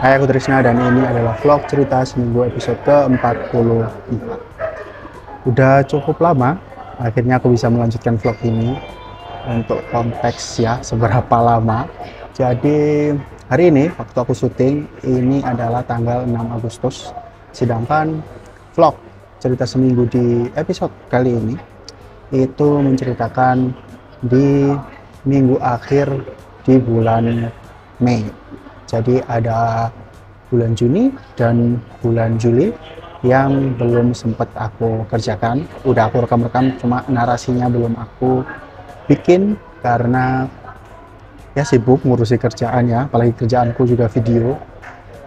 Hai, aku Trisna dan ini adalah vlog cerita seminggu episode ke-44. Udah cukup lama, akhirnya aku bisa melanjutkan vlog ini. Untuk konteks ya, seberapa lama. Jadi hari ini waktu aku syuting, ini adalah tanggal 6 Agustus. Sedangkan vlog cerita seminggu di episode kali ini itu menceritakan di minggu akhir di bulan Mei. Jadi ada bulan Juni dan bulan Juli yang belum sempat aku kerjakan. Udah aku rekam-rekam, cuma narasinya belum aku bikin karena ya sibuk ngurusi kerjaannya, apalagi kerjaanku juga video.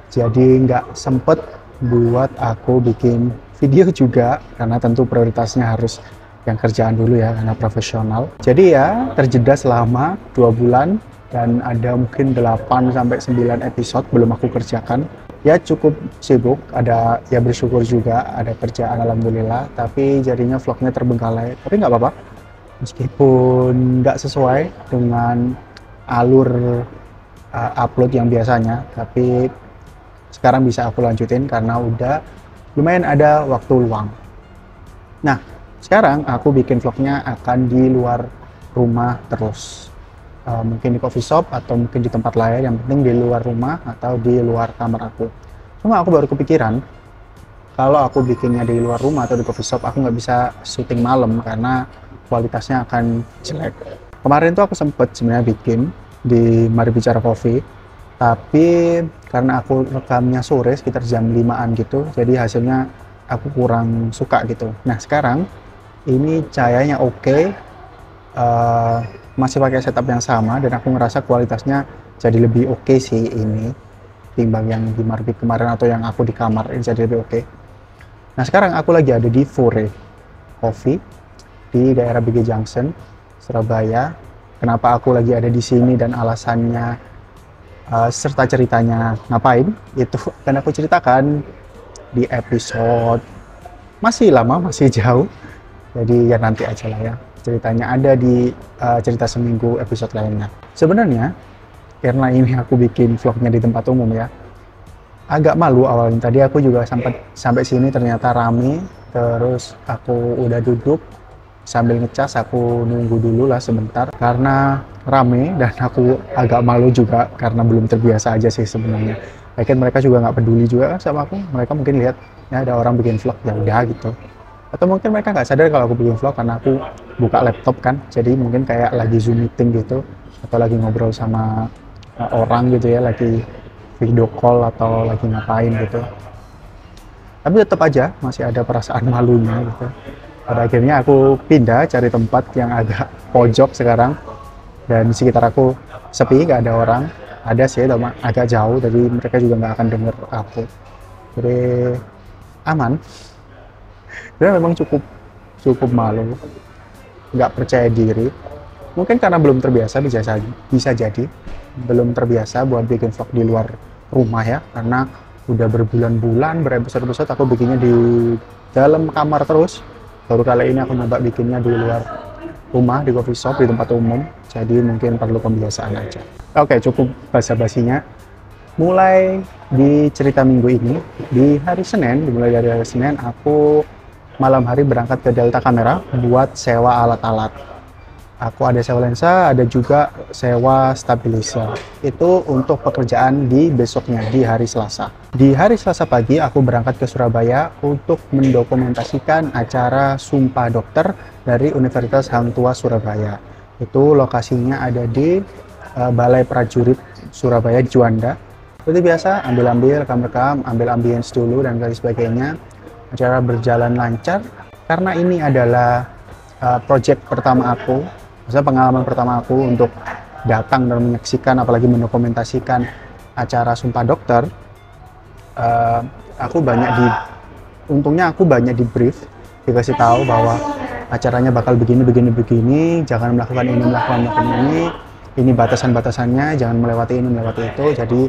Jadi nggak sempet buat aku bikin video juga, karena tentu prioritasnya harus yang kerjaan dulu ya, karena profesional. Jadi ya terjeda selama 2 bulan dan ada mungkin 8-9 episode belum aku kerjakan. Ya cukup sibuk, ada ya bersyukur juga ada kerjaan alhamdulillah, tapi jadinya vlognya terbengkalai. Tapi nggak apa-apa, meskipun nggak sesuai dengan alur upload yang biasanya, tapi sekarang bisa aku lanjutin karena udah lumayan ada waktu luang. Nah, sekarang aku bikin vlognya akan di luar rumah terus. Mungkin di coffee shop atau mungkin di tempat lain, yang penting di luar rumah atau di luar kamar aku. Cuma aku baru kepikiran, kalau aku bikinnya di luar rumah atau di coffee shop, aku nggak bisa syuting malam karena kualitasnya akan jelek. Kemarin tuh aku sempet sebenarnya bikin di Mari Bicara Coffee, tapi karena aku rekamnya sore sekitar jam 5-an gitu, jadi hasilnya aku kurang suka gitu. Nah sekarang ini cahayanya oke, masih pakai setup yang sama dan aku ngerasa kualitasnya jadi lebih oke sih ini timbang yang di Marbit kemarin atau yang aku di kamar, ini jadi lebih oke. Nah sekarang aku lagi ada di Fore Coffee di daerah BG Junction, Surabaya. Kenapa aku lagi ada di sini dan alasannya serta ceritanya ngapain itu akan aku ceritakan di episode masih lama, masih jauh. Jadi ya nanti aja lah ya. Ceritanya ada di cerita seminggu episode lainnya. Sebenarnya karena ini aku bikin vlognya di tempat umum ya, agak malu awalnya. Tadi aku juga sampai sini ternyata rame, terus aku udah duduk sambil ngecas, aku nunggu dulu lah sebentar karena rame dan aku agak malu juga karena belum terbiasa aja sih sebenarnya. Mungkin mereka juga nggak peduli juga kan sama aku. Mereka mungkin lihat ya ada orang bikin vlog ya udah gitu. Atau mungkin mereka nggak sadar kalau aku bikin vlog karena aku buka laptop kan, jadi mungkin kayak lagi Zoom meeting gitu, atau lagi ngobrol sama orang gitu ya, lagi video call atau lagi ngapain gitu. Tapi tetap aja masih ada perasaan malunya gitu. Pada akhirnya aku pindah cari tempat yang agak pojok sekarang, dan di sekitar aku sepi, nggak ada orang. Ada sih, tapi agak jauh, jadi mereka juga nggak akan denger aku. Jadi aman. Dan memang cukup malu, nggak percaya diri. Mungkin karena belum terbiasa, bisa jadi belum terbiasa buat bikin vlog di luar rumah ya, karena udah berbulan-bulan berepisode-episode aku bikinnya di dalam kamar terus. Baru kali ini aku nyoba bikinnya di luar rumah, di coffee shop, di tempat umum. Jadi mungkin perlu pembiasaan aja. Oke, cukup basa-basinya. Mulai di cerita minggu ini, di hari Senin, dimulai dari hari Senin, aku malam hari berangkat ke Delta Kamera buat sewa alat-alat. Aku ada sewa lensa, ada juga sewa stabilizer. Itu untuk pekerjaan di besoknya, di hari Selasa. Di hari Selasa pagi, aku berangkat ke Surabaya untuk mendokumentasikan acara Sumpah Dokter dari Universitas Hang Tuah Surabaya. Itu lokasinya ada di Balai Prajurit Surabaya, Juanda. Seperti biasa, ambil-ambil, rekam-rekam, ambil ambience dulu dan lain sebagainya. Acara berjalan lancar karena ini adalah project pertama aku, maksudnya pengalaman pertama aku untuk datang dan menyaksikan, apalagi mendokumentasikan acara Sumpah Dokter. Untungnya aku banyak di brief, dikasih tahu bahwa acaranya bakal begini, jangan melakukan ini batasan-batasannya, jangan melewati ini, melewati itu, jadi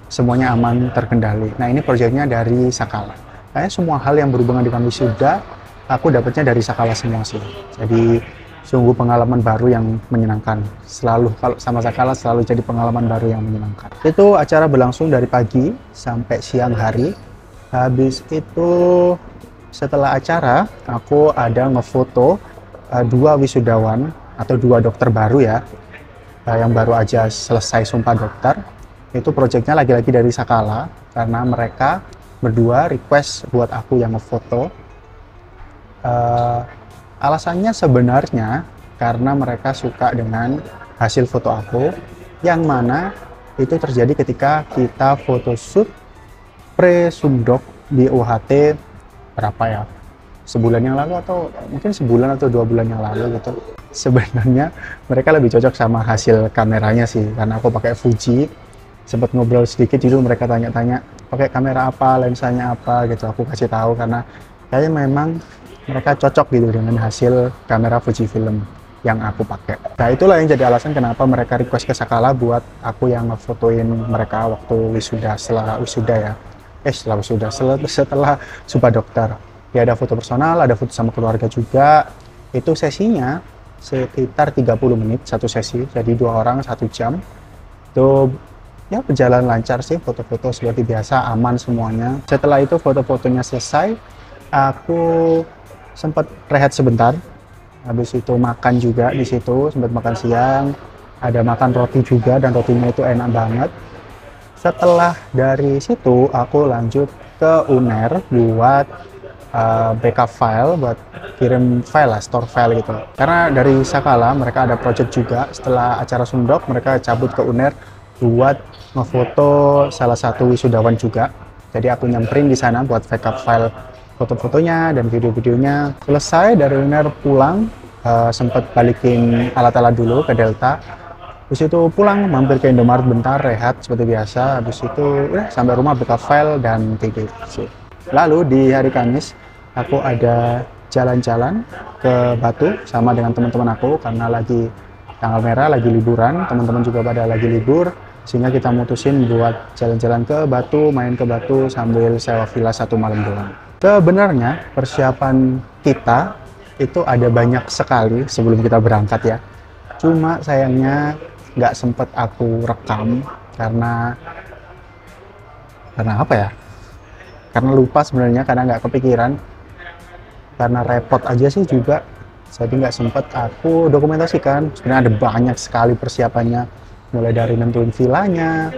semuanya aman, terkendali. Nah ini proyeknya dari Sakala. Kayaknya semua hal yang berhubungan dengan wisuda, aku dapatnya dari Sakala semua sih. Jadi Sungguh pengalaman baru yang menyenangkan. Selalu kalau sama Sakala selalu jadi pengalaman baru yang menyenangkan. Itu acara berlangsung dari pagi sampai siang hari. Habis itu setelah acara aku ada ngefoto dua wisudawan atau dua dokter baru ya, yang baru aja selesai sumpah dokter. Itu proyeknya lagi-lagi dari Sakala karena mereka berdua request buat aku yang ngefoto. Alasannya sebenarnya karena mereka suka dengan hasil foto aku, yang mana itu terjadi ketika kita photoshoot pre-sumdok di UHT berapa ya? Sebulan yang lalu atau mungkin sebulan atau 2 bulan yang lalu gitu. Sebenarnya mereka lebih cocok sama hasil kameranya sih, karena aku pakai Fuji. Sempat ngobrol sedikit dulu, mereka tanya-tanya pakai kamera apa, lensanya apa gitu. Aku kasih tahu karena kayaknya memang mereka cocok gitu dengan hasil kamera Fujifilm yang aku pakai. Nah itulah yang jadi alasan kenapa mereka request ke Sakala buat aku yang ngefotoin mereka waktu wisuda, setelah sumpah dokter. Ya ada foto personal, ada foto sama keluarga juga. Itu sesinya sekitar 30 menit satu sesi, jadi 2 orang 1 jam. Itu ya berjalan lancar sih, foto-foto seperti biasa, aman semuanya. Setelah itu foto-fotonya selesai, aku sempat rehat sebentar. Habis itu makan juga di situ, sempat makan siang, ada makan roti juga dan rotinya itu enak banget. Setelah dari situ aku lanjut ke UNER buat backup file, buat kirim file lah, store file gitu. Karena dari Sakala mereka ada project juga, setelah acara Sumdok mereka cabut ke UNER buat ngefoto salah satu wisudawan juga. Jadi aku nyamperin di sana buat backup file foto-fotonya dan video-videonya. Selesai dari UNER pulang, sempat balikin alat-alat dulu ke Delta. Habis itu pulang, mampir ke Indomaret bentar, rehat seperti biasa. Habis itu sampai rumah backup file dan tidur sih. Lalu di hari Kamis, aku ada jalan-jalan ke Batu sama dengan teman-teman aku karena lagi tanggal merah, lagi liburan. Teman-teman juga pada lagi libur, sehingga kita mutusin buat jalan-jalan ke Batu, main ke Batu sambil sewa villa 1 malam doang. Sebenarnya persiapan kita itu ada banyak sekali sebelum kita berangkat ya. Cuma sayangnya nggak sempet aku rekam karena apa ya? Karena lupa sebenarnya, karena nggak kepikiran. Karena repot aja sih juga. Jadi nggak sempet aku dokumentasikan. Sebenarnya ada banyak sekali persiapannya. Mulai dari nentuin villanya,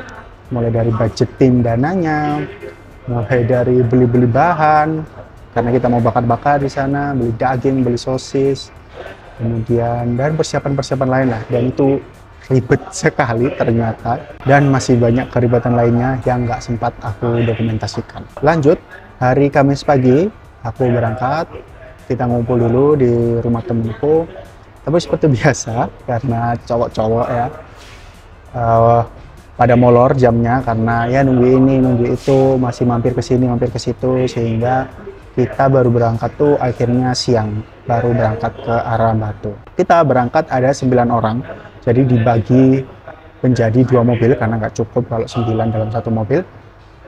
mulai dari budgeting dananya, mulai dari beli-beli bahan karena kita mau bakar-bakar di sana, beli daging, beli sosis, kemudian dan persiapan-persiapan lain lah. Dan itu ribet sekali ternyata, dan masih banyak keribatan lainnya yang nggak sempat aku dokumentasikan. Lanjut, hari Kamis pagi aku berangkat, kita ngumpul dulu di rumah temenku. Tapi seperti biasa karena cowok-cowok ya, pada molor jamnya karena ya nunggu ini nunggu itu, masih mampir ke sini mampir ke situ, sehingga kita baru berangkat tuh akhirnya siang, baru berangkat ke arah Batu. Kita berangkat ada 9 orang, jadi dibagi menjadi 2 mobil karena nggak cukup kalau 9 dalam 1 mobil.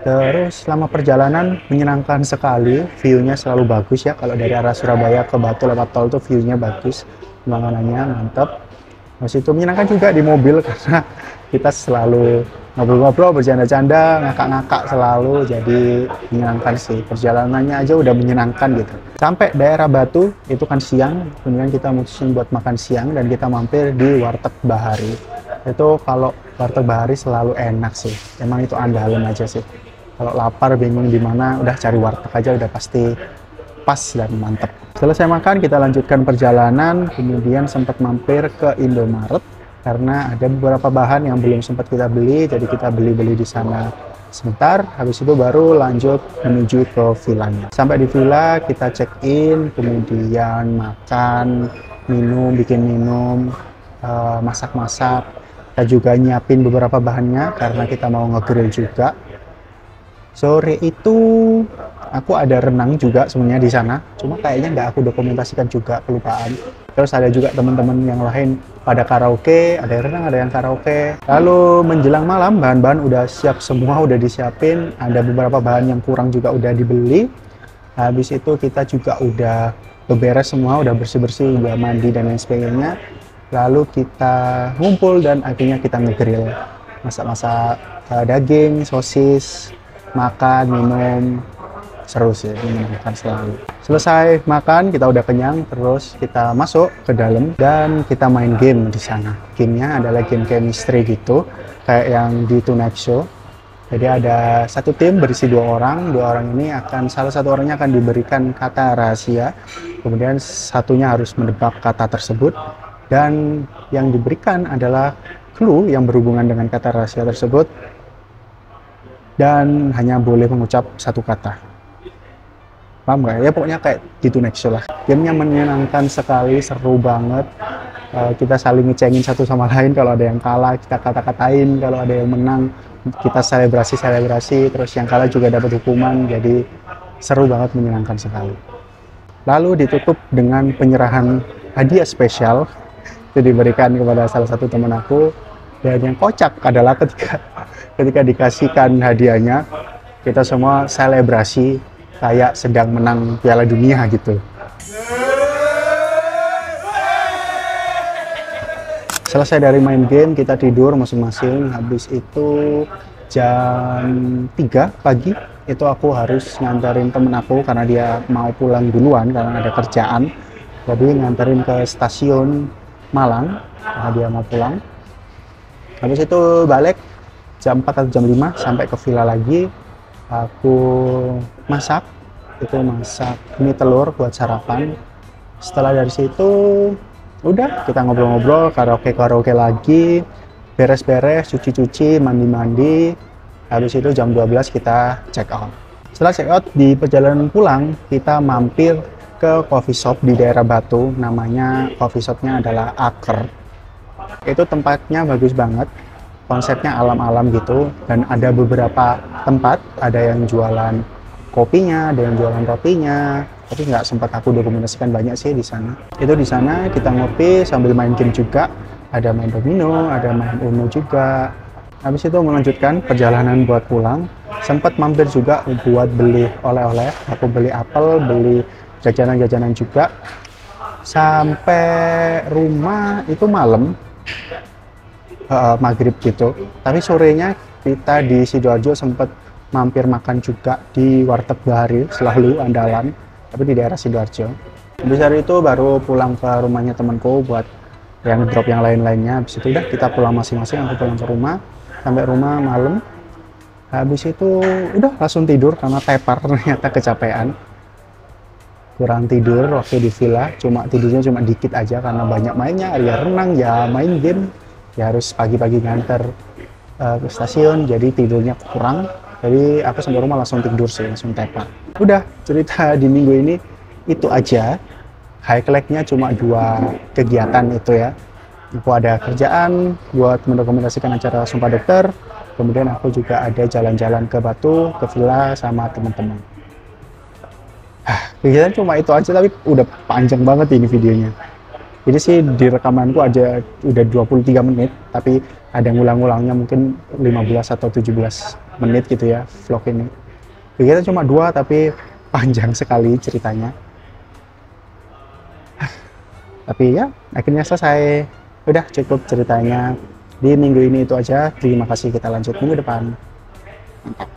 Terus selama perjalanan menyenangkan sekali, view-nya selalu bagus ya. Kalau dari arah Surabaya ke Batu lewat tol tuh view-nya bagus, pemandangannya mantap. Terus itu menyenangkan juga di mobil karena kita selalu ngobrol-ngobrol, bercanda-canda, ngakak-ngakak selalu. Jadi menyenangkan sih, perjalanannya aja udah menyenangkan gitu. Sampai daerah Batu itu kan siang, kemudian kita mutusin buat makan siang dan kita mampir di Warteg Bahari. Itu kalau Warteg Bahari selalu enak sih, emang itu andalan aja sih. Kalau lapar bingung di mana, udah cari warteg aja udah pasti pas dan mantep. Selesai makan, kita lanjutkan perjalanan, kemudian sempat mampir ke Indomaret karena ada beberapa bahan yang belum sempat kita beli, jadi kita beli-beli di sana sebentar. Habis itu baru lanjut menuju ke villanya. Sampai di villa kita check in, kemudian makan, minum, bikin minum, masak-masak. Kita juga nyiapin beberapa bahannya karena kita mau nge-grill juga. Sore itu aku ada renang juga sebenarnya di sana, cuma kayaknya nggak aku dokumentasikan juga, kelupaan. Terus ada juga teman-teman yang lain pada karaoke, ada yang renang, ada yang karaoke. Lalu menjelang malam bahan-bahan udah siap semua, udah disiapin. Ada beberapa bahan yang kurang juga udah dibeli. Habis itu kita juga udah beberes semua, udah bersih-bersih, udah mandi dan lain sebagainya. Lalu kita ngumpul dan akhirnya kita ngegrill, masak-masak daging, sosis, makan, minum. Seru sih, menyenangkan selalu. Selesai makan, kita udah kenyang, terus kita masuk ke dalam dan kita main game di sana. Gamenya adalah game chemistry gitu, kayak yang di Tonight Show. Jadi ada satu tim berisi dua orang ini akan, salah satu orangnya akan diberikan kata rahasia, kemudian satunya harus menebak kata tersebut, dan yang diberikan adalah clue yang berhubungan dengan kata rahasia tersebut, dan hanya boleh mengucap satu kata. Paham nggak? Ya pokoknya kayak gitu next show lah. Gamenya menyenangkan sekali, seru banget. Kita saling ngecengin satu sama lain, kalau ada yang kalah kita kata-katain, kalau ada yang menang kita selebrasi, terus yang kalah juga dapat hukuman, jadi seru banget, menyenangkan sekali. Lalu ditutup dengan penyerahan hadiah spesial itu diberikan kepada salah satu teman aku, dan yang kocak adalah ketika dikasihkan hadiahnya, kita semua selebrasi kayak sedang menang Piala Dunia gitu. Selesai dari main game, kita tidur masing-masing. Habis itu jam 3 pagi, itu aku harus nganterin temen aku karena dia mau pulang duluan karena ada kerjaan. Jadi nganterin ke stasiun Malang karena dia mau pulang. Habis itu balik jam 4 atau jam 5 sampai ke villa lagi. Aku masak mie telur buat sarapan. Setelah dari situ udah kita ngobrol-ngobrol, karaoke lagi, beres-beres, cuci-cuci, mandi-mandi. Habis itu jam 12 kita check out. Setelah check out, di perjalanan pulang kita mampir ke coffee shop di daerah Batu. Namanya coffee shopnya adalah Aker. Itu tempatnya bagus banget, konsepnya alam-alam gitu, dan ada beberapa tempat, ada yang jualan kopinya, ada yang jualan rotinya, tapi nggak sempat aku dokumentasikan banyak sih di sana. Itu di sana kita ngopi sambil main game juga, ada main domino, ada main uno juga. Habis itu melanjutkan perjalanan buat pulang, sempat mampir juga buat beli oleh-oleh, aku beli apel, beli jajanan-jajanan juga. Sampai rumah itu malam, maghrib gitu, tapi sorenya kita di Sidoarjo sempat mampir makan juga di warteg Bahari, selalu andalan, tapi di daerah Sidoarjo. Habis dari itu baru pulang ke rumahnya temanku buat yang drop yang lain-lainnya. Habis itu udah kita pulang masing-masing, aku pulang ke rumah, sampai rumah malam. Habis itu udah langsung tidur karena tepar, ternyata kecapean, kurang tidur waktu di villa, tidurnya cuma dikit aja karena banyak mainnya, ya renang, ya main game, ya harus pagi-pagi nganter ke stasiun, jadi tidurnya kurang. Jadi aku sampai rumah langsung tidur sih, langsung tepar. Udah, cerita di minggu ini itu aja. Highlight-nya cuma 2 kegiatan itu ya. Aku ada kerjaan buat mendokumentasikan acara Sumpah Dokter, kemudian aku juga ada jalan-jalan ke Batu, ke villa sama teman-teman. Kegiatan cuma itu aja, tapi udah panjang banget ini videonya. Jadi sih di rekamanku aja udah 23 menit, tapi ada ngulang-ngulangnya mungkin 15 atau 17 menit gitu ya vlog ini. Kegiatan cuma 2 tapi panjang sekali ceritanya. Tapi ya akhirnya selesai. Udah cukup ceritanya di minggu ini itu aja. Terima kasih, kita lanjut minggu depan. Mantap.